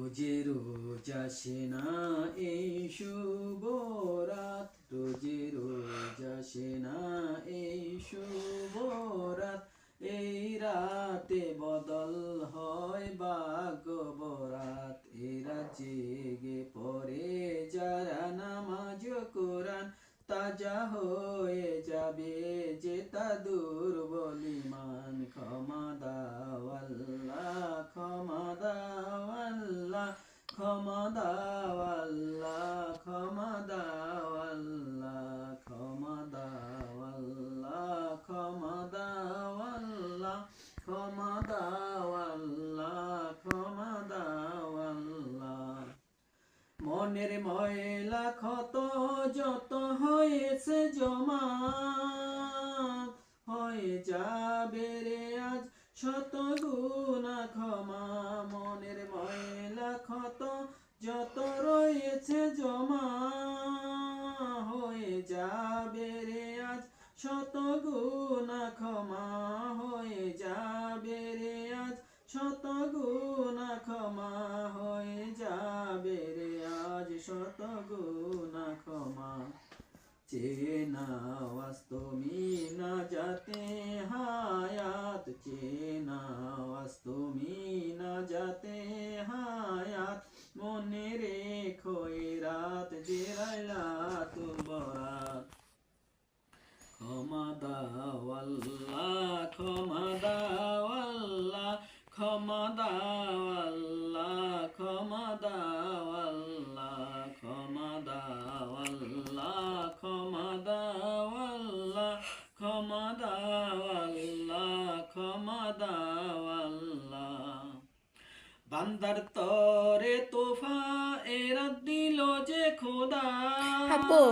রোজে রোজ আসে না এই শুভ রাত, রোজে রোজ আসে না এই শুভ রাত। এই রাতে বদল হয় ভাগ্য বরাত। এরা জেগে পড়ে যারা নামাজ কোরআন, তাজা হয়ে যাবে যে তা দুর্বল ঈমান। ক্ষমা দাও আল্লাহ, ক্ষমা দাও আল্লাহ, ক্ষমা দাও আল্লাহ, ক্ষমা দাও আল্লাহ, ক্ষমা দাও আল্লাহ, ক্ষমা দাও আল্লাহ, ক্ষমা দাও আল্লাহ, ক্ষমা দাও আল্লাহ। মনের ময়লা ক্ষত যত হয়েছে জমা, হয়ে যাবে রে আজ শত গুণা ক্ষমা। মনের ময়লা ক্ষত যত রয়েছে জমা, হয়ে যাবে রে আজ শত গুণা ক্ষমা। হয়ে যাবে রে আজ শত গুণা ক্ষমা। হয়ে যাবে রে আজ শত গুণা ক্ষমা। চেয়ে নাও আজ তুমি না যাতে হায়াত, চেয়ে নাও আজ তুমি না যাতে হায়াত। মনে রেখো এ রাত যে লাইলাতুল বরাত। ক্ষমা দাও আল্লাহ, ক্ষমা দাও আল্লাহ, ক্ষমা দাও আল্লাহ, ক্ষমা দাও আল্লাহ, ক্ষমা দাও আল্লাহ, ক্ষমা দাও আল্লাহ, ক্ষমা দাও আল্লাহ, ক্ষমা দাও আল্লাহ। বান্দার তরে তোফা এরা দিল যে খোদা, আপু